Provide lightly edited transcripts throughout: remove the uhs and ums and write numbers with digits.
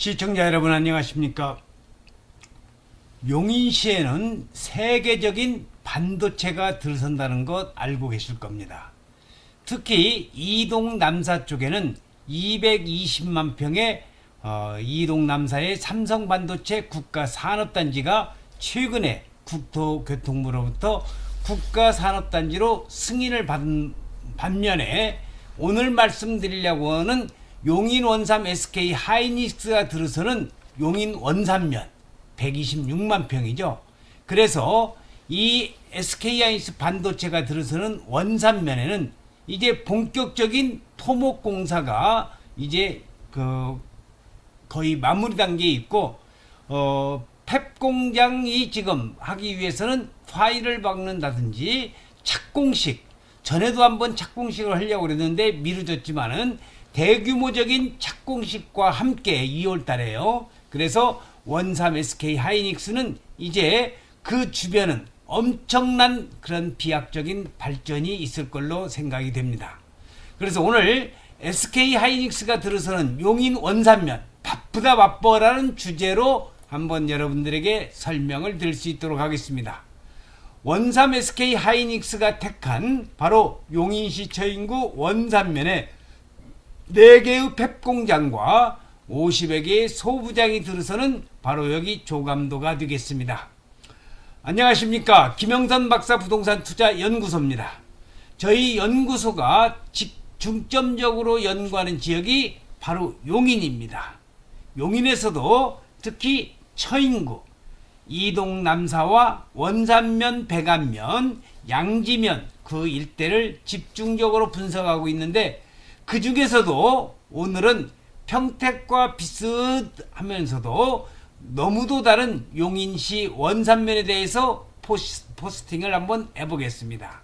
시청자 여러분 안녕하십니까? 용인시에는 세계적인 반도체가 들어선다는 것 알고 계실 겁니다. 특히 이동 남사 쪽에는 220만 평의 이동 남사의 삼성 반도체 국가산업단지가 최근에 국토교통부로부터 국가산업단지로 승인을 받은 반면에 오늘 말씀드리려고 하는 용인 원삼 SK 하이닉스가 들어서는 용인 원삼면 126만 평이죠. 그래서 이 SK 하이닉스 반도체가 들어서는 원삼면에는 이제 본격적인 토목공사가 이제 거의 마무리 단계에 있고 펩 공장이 지금 하기 위해서는 파일을 박는다든지 착공식, 전에도 한번 착공식을 하려고 그랬는데 미뤄졌지만은 대규모적인 착공식과 함께 2월 달에요. 그래서 원삼 SK 하이닉스는 이제 그 주변은 엄청난 그런 비약적인 발전이 있을 걸로 생각이 됩니다. 그래서 오늘 SK 하이닉스가 들어서는 용인 원삼면 바쁘다 바빠라는 주제로 한번 여러분들에게 설명을 드릴 수 있도록 하겠습니다. 원삼 SK 하이닉스가 택한 바로 용인시 처인구 원삼면에 4개의 펩 공장과 50여 개의 소부장이 들어서는 바로 여기 조감도가 되겠습니다. 안녕하십니까? 김영선 박사 부동산 투자 연구소입니다. 저희 연구소가 중점적으로 연구하는 지역이 바로 용인입니다. 용인에서도 특히 처인구, 이동 남사와 원산면, 백안면, 양지면 그 일대를 집중적으로 분석하고 있는데 그 중에서도 오늘은 평택과 비슷하면서도 너무도 다른 용인시 원산면에 대해서 포스팅을 한번 해보겠습니다.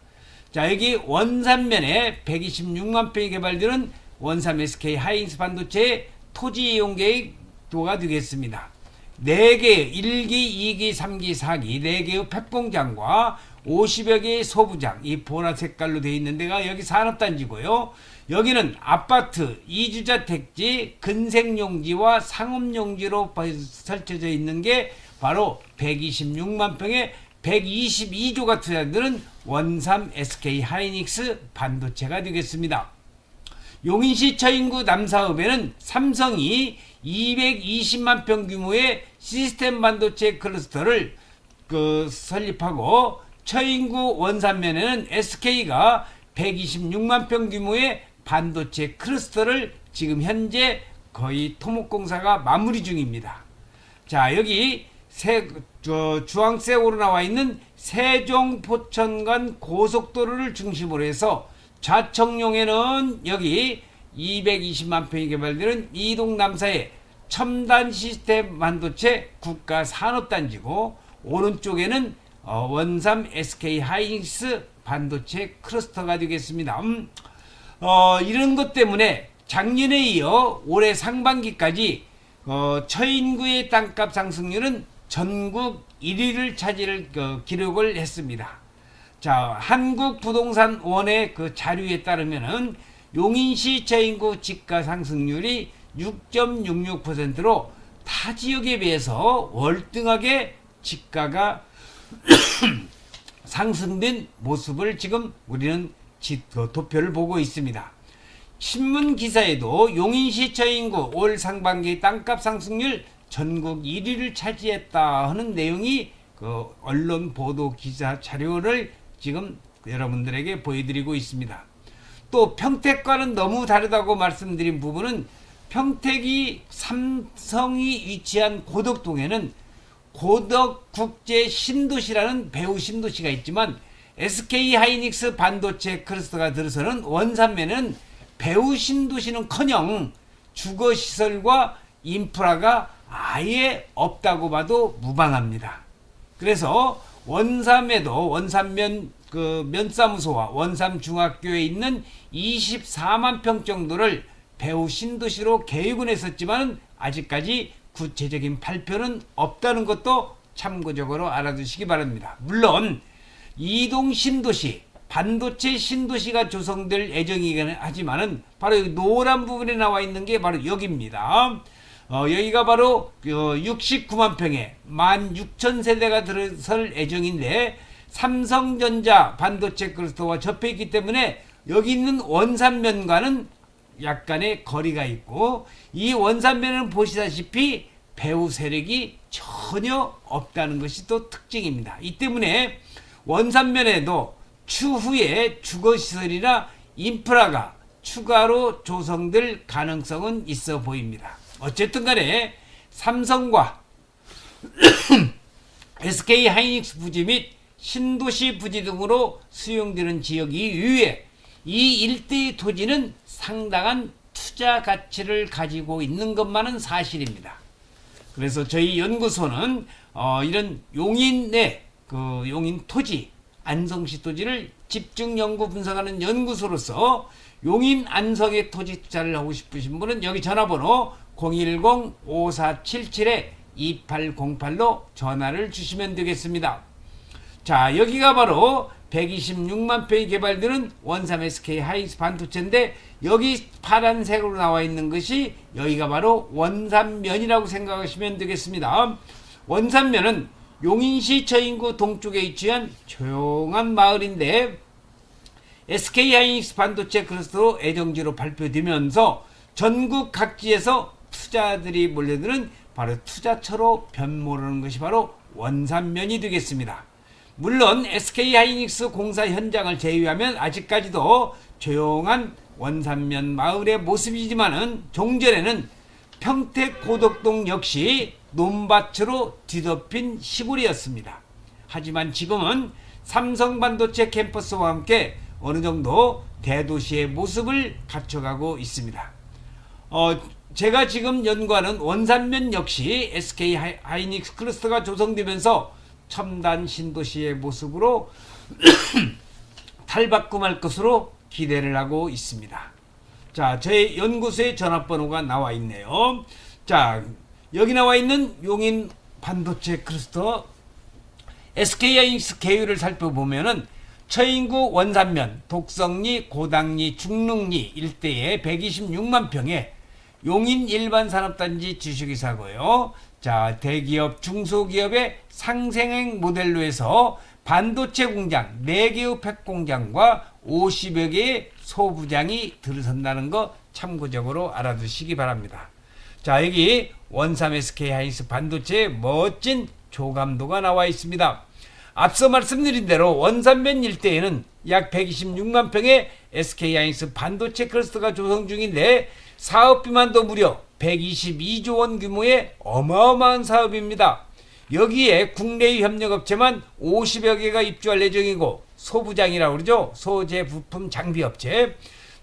자, 여기 원산면에 126만 평이 개발되는 원삼 SK 하이닉스 반도체의 토지 이용 계획도가 되겠습니다. 4개, 1기, 2기, 3기, 4기, 4개의 펩 공장과 50여 개의 소부장, 이 보라 색깔로 되어 있는 데가 여기 산업단지고요. 여기는 아파트, 이주자 택지, 근생용지와 상업용지로 설쳐져 있는 게 바로 126만 평에 122조가 투자되는 원삼 SK 하이닉스 반도체가 되겠습니다. 용인시 처인구 남사읍에는 삼성이 220만 평 규모의 시스템 반도체 클러스터를 설립하고 처인구 원산면에는 SK가 126만 평 규모의 반도체 클러스터를 지금 현재 거의 토목공사가 마무리 중입니다. 자, 여기 주황색으로 나와 있는 세종 포천간 고속도로를 중심으로 해서 좌청룡에는 여기 220만 평이 개발되는 이동 남사의 첨단 시스템 반도체 국가산업단지고 오른쪽에는 원삼 SK 하이닉스 반도체 클러스터가 되겠습니다. 이런 것 때문에 작년에 이어 올해 상반기까지 처인구의 땅값 상승률은 전국 1위를 차지를 기록을 했습니다. 자, 한국부동산원의 그 자료에 따르면은 용인시 처인구 집가 상승률이 6.66%로 타 지역에 비해서 월등하게 집가가 상승된 모습을 지금 우리는 도표를 보고 있습니다. 신문 기사에도 용인시 처인구 올 상반기 땅값 상승률 전국 1위를 차지했다 하는 내용이 언론 보도 기사 자료를 지금 여러분들에게 보여드리고 있습니다. 또 평택과는 너무 다르다고 말씀드린 부분은 평택이 삼성이 위치한 고덕동에는 고덕국제 신도시라는 배우 신도시가 있지만 SK 하이닉스 반도체 클러스터가 들어서는 원산면은 배우 신도시는커녕 주거시설과 인프라가 아예 없다고 봐도 무방합니다. 그래서 원삼에도 원삼면 면사무소와 원삼중학교에 있는 24만 평 정도를 배우 신도시로 계획은 했었지만 아직까지 구체적인 발표는 없다는 것도 참고적으로 알아두시기 바랍니다. 물론 이동 신도시, 반도체 신도시가 조성될 예정이긴 하지만은 바로 여기 노란 부분에 나와 있는 게 바로 여기입니다. 여기가 바로 69만 평에 16,000세대가 들어설 예정인데 삼성전자 반도체 클러스터와 접해 있기 때문에 여기 있는 원산면과는 약간의 거리가 있고, 이 원산면은 보시다시피 배후 세력이 전혀 없다는 것이 또 특징입니다. 이 때문에 원산면에도 추후에 주거시설이나 인프라가 추가로 조성될 가능성은 있어 보입니다. 어쨌든 간에 삼성과 SK하이닉스 부지 및 신도시 부지 등으로 수용되는 지역 이외에 이 일대의 토지는 상당한 투자 가치를 가지고 있는 것만은 사실입니다. 그래서 저희 연구소는 이런 용인 내 용인 토지, 안성시 토지를 집중 연구 분석하는 연구소로서 용인 안성의 토지 투자를 하고 싶으신 분은 여기 전화번호 010-5477-2808로 전화를 주시면 되겠습니다. 자, 여기가 바로 126만 평이 개발되는 원삼 SK하이닉스 반도체인데, 여기 파란색으로 나와 있는 것이 여기가 바로 원산면이라고 생각하시면 되겠습니다. 원산면은 용인시 저인구 동쪽에 위치한 조용한 마을인데, SK하이닉스 반도체 클러스터로 애정지로 발표되면서 전국 각지에서 투자들이 몰려드는 바로 투자처로 변모하는 것이 바로 원산면이 되겠습니다. 물론 SK하이닉스 공사 현장을 제외하면 아직까지도 조용한 원산면 마을의 모습이지만은 종전에는 평택 고덕동 역시 논밭으로 뒤덮인 시골이었습니다. 하지만 지금은 삼성반도체 캠퍼스와 함께 어느 정도 대도시의 모습을 갖춰가고 있습니다. 제가 지금 연구하는 원산면 역시 SK하이닉스 클러스터가 조성되면서 첨단 신도시의 모습으로 탈바꿈할 것으로 기대를 하고 있습니다. 자, 저희 연구소의 전화번호가 나와 있네요. 자, 여기 나와 있는 용인 반도체 클러스터 SK하이닉스 계율을 살펴보면은 처인구 원산면, 독성리, 고당리, 중릉리 일대에 126만 평에 용인 일반산업단지 주식회사고요. 자, 대기업, 중소기업의 상생행 모델로 해서 반도체 공장 4개의 팩공장과 50여 개의 소부장이 들어선다는 거 참고적으로 알아두시기 바랍니다. 자, 여기 원삼 SK하이닉스 반도체의 멋진 조감도가 나와 있습니다. 앞서 말씀드린 대로 원산면 일대에는 약 126만 평의 SK하이닉스 반도체 클러스터가 조성 중인데, 사업비만도 무려 122조 원 규모의 어마어마한 사업입니다. 여기에 국내의 협력업체만 50여 개가 입주할 예정이고, 소부장이라고 그러죠. 소재 부품 장비업체.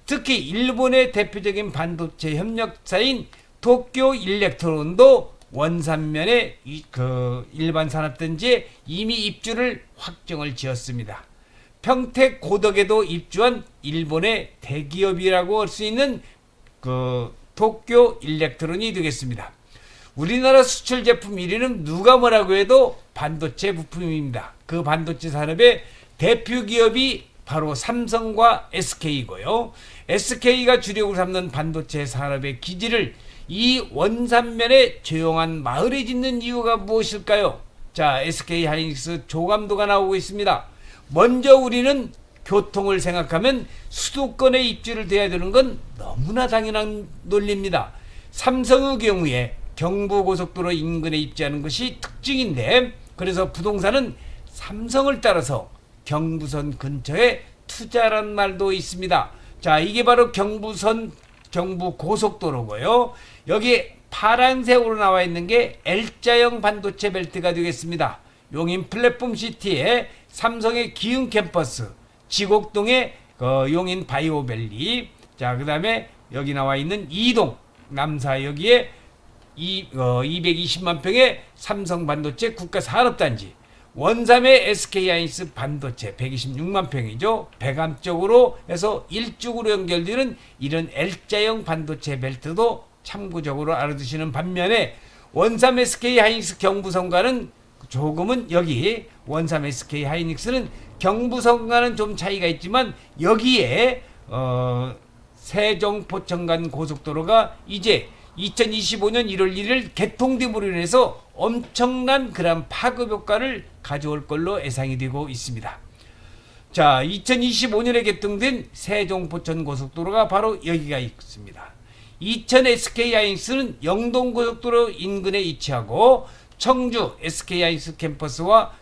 특히 일본의 대표적인 반도체 협력사인 도쿄 일렉트론도 원산면의 일반 산업단지에 이미 입주를 확정을 지었습니다. 평택 고덕에도 입주한 일본의 대기업이라고 할 수 있는 도쿄 일렉트론이 되겠습니다. 우리나라 수출 제품 1위는 누가 뭐라고 해도 반도체 부품입니다. 그 반도체 산업의 대표 기업이 바로 삼성과 SK이고요. SK가 주력으로 삼는 반도체 산업의 기지를 이 원산면의 조용한 마을에 짓는 이유가 무엇일까요? 자, SK하이닉스 조감도가 나오고 있습니다. 먼저 우리는 교통을 생각하면 수도권에 입주를 돼야 되는 건 너무나 당연한 논리입니다. 삼성의 경우에 경부고속도로 인근에 입주하는 것이 특징인데, 그래서 부동산은 삼성을 따라서 경부선 근처에 투자란 말도 있습니다. 자, 이게 바로 경부고속도로고요. 여기 파란색으로 나와 있는 게 L자형 반도체 벨트가 되겠습니다. 용인 플랫폼시티에 삼성의 기흥 캠퍼스, 지곡동의 용인 바이오밸리, 자, 그 다음에 여기 나와 있는 이동 남사역에 220만 평의 삼성 반도체 국가산업단지, 원삼의 SK하이닉스 반도체 126만 평이죠. 배감 쪽으로 해서 일쪽으로 연결되는 이런 L자형 반도체 벨트도 참고적으로 알아두시는 반면에, 원삼 SK하이닉스 경부선과는 조금은 여기 원삼 SK하이닉스는 경부선과는 좀 차이가 있지만, 여기에 세종 포천간 고속도로가 이제 2025년 1월 1일 개통됨으로 인해서 엄청난 그런 파급 효과를 가져올 걸로 예상이 되고 있습니다. 자, 2025년에 개통된 세종포천고속도로가 바로 여기가 있습니다. 이천 SK하이닉스는 영동고속도로 인근에 위치하고 청주 SK하이닉스 캠퍼스와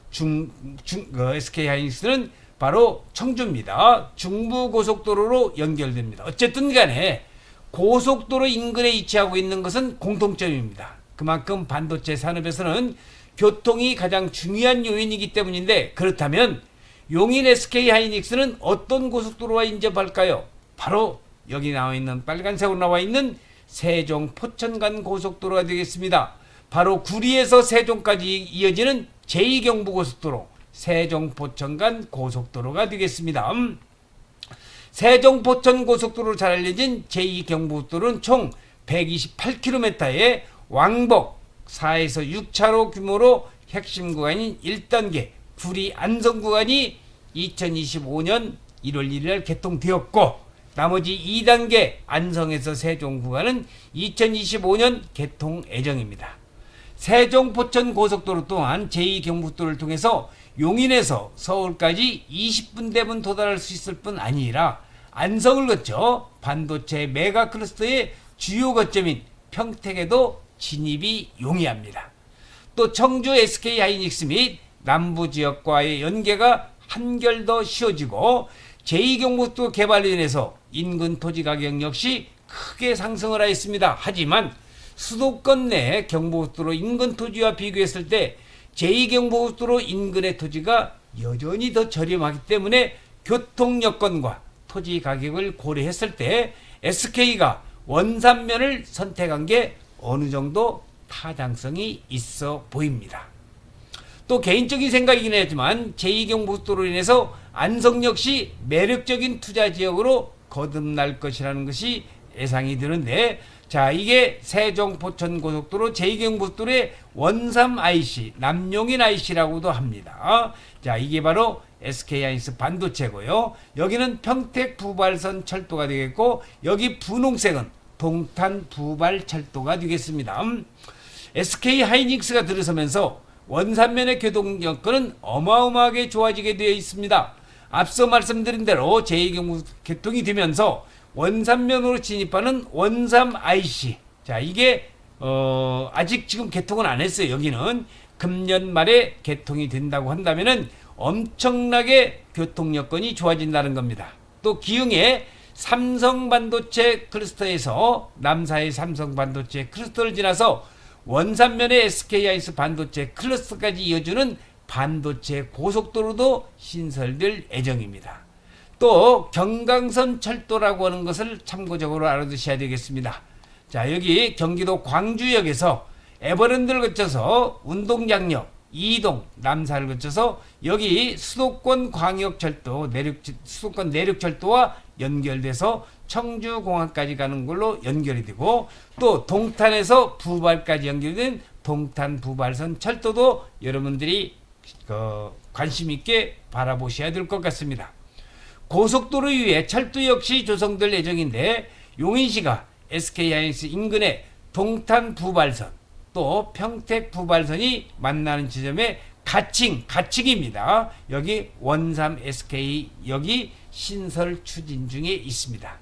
SK하이닉스는 바로 청주입니다. 중부고속도로로 연결됩니다. 어쨌든 간에 고속도로 인근에 위치하고 있는 것은 공통점입니다. 그만큼 반도체 산업에서는 교통이 가장 중요한 요인이기 때문인데, 그렇다면 용인 SK하이닉스는 어떤 고속도로와 인접할까요? 바로 여기 나와 있는 빨간색으로 나와 있는 세종 포천간 고속도로가 되겠습니다. 바로 구리에서 세종까지 이어지는 제2경부고속도로 세종 포천간 고속도로가 되겠습니다. 세종 포천 고속도로로 잘 알려진 제2경부고속도로는 총 128km의 왕복 4에서 6차로 규모로 핵심 구간인 1단계 구리 안성 구간이 2025년 1월 1일 개통되었고, 나머지 2단계 안성에서 세종 구간은 2025년 개통 예정입니다. 세종 포천 고속도로 또한 제2경부도로를 통해서 용인에서 서울까지 20분 되면 도달할 수 있을 뿐 아니라 안성을 거쳐 반도체 메가 클러스터의 주요 거점인 평택에도 진입이 용이합니다. 또 청주 SK하이닉스 및 남부 지역과의 연계가 한결 더 쉬워지고 제2경부도 개발로 인해서 인근 토지 가격 역시 크게 상승을 하였습니다. 하지만 수도권 내 경부고속도로 인근 토지와 비교했을 때 제2경부고속도로 인근의 토지가 여전히 더 저렴하기 때문에 교통 여건과 토지 가격을 고려했을 때 SK가 원산면을 선택한 게 어느 정도 타당성이 있어 보입니다. 또 개인적인 생각이긴 하지만 제2경부고속도로로 인해서 안성 역시 매력적인 투자 지역으로 거듭날 것이라는 것이 예상이 되는데, 자, 이게 세종 포천 고속도로 제2경부고속도로의 원삼 IC, 남용인 IC라고도 합니다. 자, 이게 바로 SK하이닉스 반도체고요. 여기는 평택 부발선 철도가 되겠고, 여기 분홍색은 동탄 부발 철도가 되겠습니다. SK하이닉스가 들어서면서 원산면의 교통 여건은 어마어마하게 좋아지게 되어 있습니다. 앞서 말씀드린 대로 제2경부 개통이 되면서 원산면으로 진입하는 원삼 IC, 자, 이게 아직 지금 개통은 안 했어요. 여기는 금년 말에 개통이 된다고 한다면은 엄청나게 교통 여건이 좋아진다는 겁니다. 또 기흥의 삼성반도체 클러스터에서 남사의 삼성반도체 클러스터를 지나서 원산면의 SK하이닉스 반도체 클러스터까지 이어주는 반도체 고속도로도 신설될 예정입니다. 또 경강선 철도라고 하는 것을 참고적으로 알아두셔야 되겠습니다. 자, 여기 경기도 광주역에서 에버랜드를 거쳐서 운동장역, 이동, 남사를 거쳐서 여기 수도권 광역철도, 수도권 내륙철도와 연결돼서 청주공항까지 가는 걸로 연결이 되고, 또 동탄에서 부발까지 연결된 동탄 부발선 철도도 여러분들이 관심 있게 바라보셔야 될 것 같습니다. 고속도로 위에 철도 역시 조성될 예정인데, 용인시가 SK하이닉스 인근의 동탄 부발선 또 평택 부발선이 만나는 지점에 가칭입니다. 여기 원삼 SK 여기 신설 추진 중에 있습니다.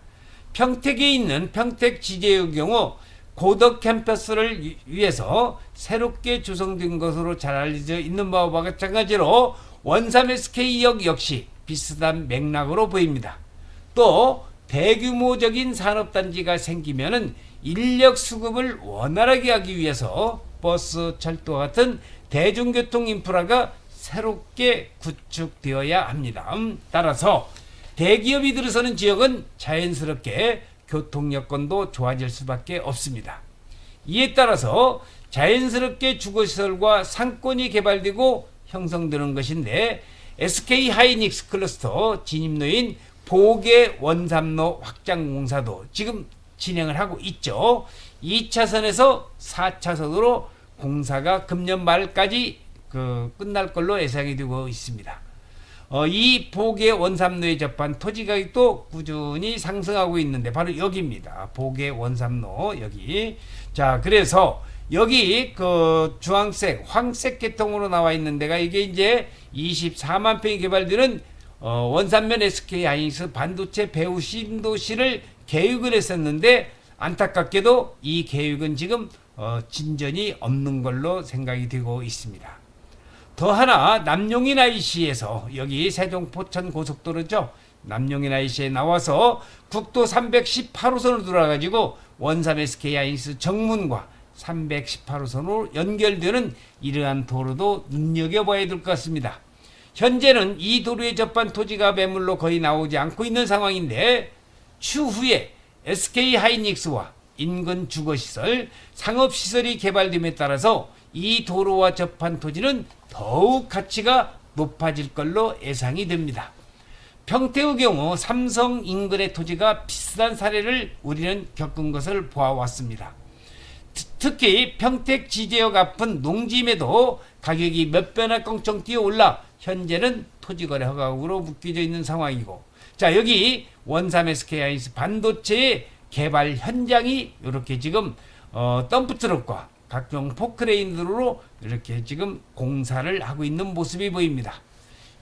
평택에 있는 평택 지제의 경우 고덕 캠퍼스를 위해서 새롭게 조성된 것으로 잘 알려져 있는 바와 마찬가지로 원삼 SK역 역시 비슷한 맥락으로 보입니다. 또 대규모적인 산업단지가 생기면은 인력 수급을 원활하게 하기 위해서 버스, 철도와 같은 대중교통 인프라가 새롭게 구축되어야 합니다. 따라서 대기업이 들어서는 지역은 자연스럽게 교통 여건도 좋아질 수밖에 없습니다. 이에 따라서 자연스럽게 주거시설과 상권이 개발되고 형성되는 것인데, SK하이닉스 클러스터 진입로인 보계 원삼로 확장 공사도 지금 진행을 하고 있죠. 2차선에서 4차선으로 공사가 금년 말까지 끝날 걸로 예상이 되고 있습니다. 이 보계 원삼로에 접한 토지 가격도 꾸준히 상승하고 있는데 바로 여기입니다. 보계 원삼로 여기. 자, 그래서 여기 그 주황색, 황색 계통으로 나와 있는 데가 이게 이제 24만 평이 개발되는 원산면 SK 하이닉스 반도체 배후 신도시를 계획을 했었는데 안타깝게도 이 계획은 지금 진전이 없는 걸로 생각이 되고 있습니다. 더 하나 남용인 IC에서 여기 세종 포천 고속도로죠. 남용인 IC에 나와서 국도 318호선으로 돌아가지고 원삼 SK 하이닉스 정문과 318호선으로 연결되는 이러한 도로도 눈여겨봐야 될 것 같습니다. 현재는 이 도로에 접한 토지가 매물로 거의 나오지 않고 있는 상황인데 추후에 SK 하이닉스와 인근 주거시설, 상업시설이 개발됨에 따라서 이 도로와 접한 토지는 더욱 가치가 높아질 걸로 예상이 됩니다. 평택의 경우 삼성 인근의 토지가 비싼 사례를 우리는 겪은 것을 보아왔습니다. 특히 평택 지제역 앞은 농지임에도 가격이 몇 배나 껑충 뛰어올라 현재는 토지거래 허가국으로 묶여져 있는 상황이고, 자, 여기 원삼 SK 하이닉스 반도체의 개발 현장이 이렇게 지금 덤프트럭과 각종 포크레인으로 이렇게 지금 공사를 하고 있는 모습이 보입니다.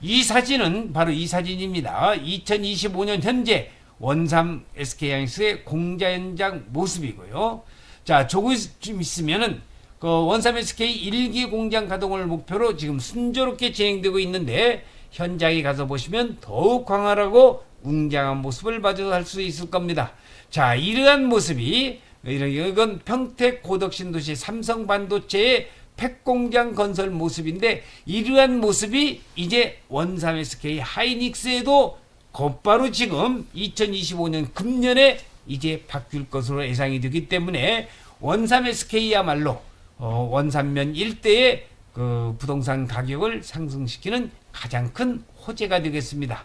이 사진은 바로 이 사진입니다. 2025년 현재 원삼 SK 하이닉스의 공자 현장 모습이고요. 자, 조금 있으면은 그 원삼 SK 1기 공장 가동을 목표로 지금 순조롭게 진행되고 있는데 현장에 가서 보시면 더욱 광활하고 웅장한 모습을 마주할 수 있을 겁니다. 자, 이러한 모습이 이건 평택 고덕신도시 삼성반도체의 팩공장 건설 모습인데 이러한 모습이 이제 원삼 SK 하이닉스에도 곧바로 지금 2025년 금년에 이제 바뀔 것으로 예상이 되기 때문에 원삼 SK야말로 원산면 일대의 그 부동산 가격을 상승시키는 가장 큰 호재가 되겠습니다.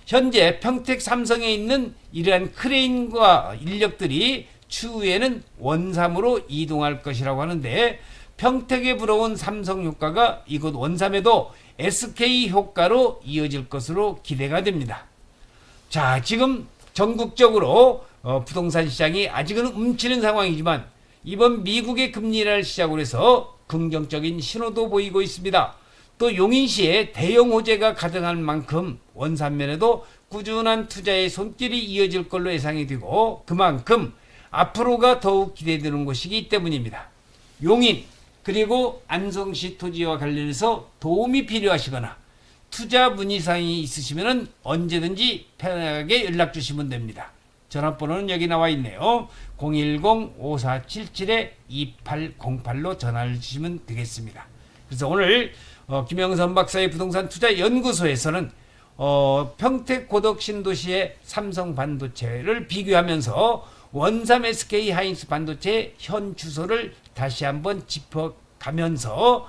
현재 평택 삼성에 있는 이러한 크레인과 인력들이 추후에는 원삼으로 이동할 것이라고 하는데 평택에 불어온 삼성 효과가 이곳 원삼에도 SK 효과로 이어질 것으로 기대가 됩니다. 자, 지금 전국적으로 부동산 시장이 아직은 움츠리는 상황이지만 이번 미국의 금리 인하를 시작으로 해서 긍정적인 신호도 보이고 있습니다. 또 용인시에 대형 호재가 가득한 만큼 원산면에도 꾸준한 투자의 손길이 이어질 걸로 예상이 되고 그만큼 앞으로가 더욱 기대되는 곳이기 때문입니다. 용인 그리고 안성시 토지와 관련해서 도움이 필요하시거나 투자 문의사항이 있으시면 언제든지 편하게 연락 주시면 됩니다. 전화번호는 여기 나와 있네요. 010-5477-2808로 전화를 주시면 되겠습니다. 그래서 오늘 김영선 박사의 부동산 투자 연구소에서는 평택 고덕 신도시의 삼성 반도체를 비교하면서 원삼 SK 하이닉스 반도체 현 주소를 다시 한번 짚어가면서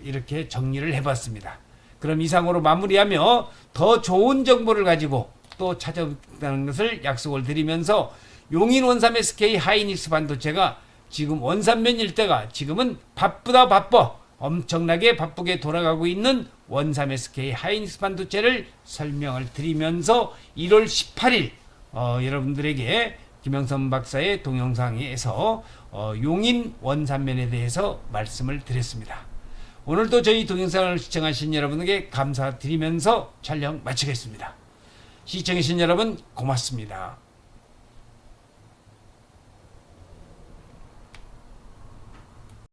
이렇게 정리를 해봤습니다. 그럼 이상으로 마무리하며 더 좋은 정보를 가지고 또 찾아뵙는 것을 약속을 드리면서 용인 원삼 SK 하이닉스 반도체가 지금 원산면 일대가 지금은 바쁘다 바빠 엄청나게 바쁘게 돌아가고 있는 원삼 SK 하이닉스 반도체를 설명을 드리면서 1월 18일 여러분들에게 김영선 박사의 동영상에서 용인 원산면에 대해서 말씀을 드렸습니다. 오늘도 저희 동영상을 시청하신 여러분에게 감사드리면서 촬영 마치겠습니다. 시청해주신 여러분 고맙습니다.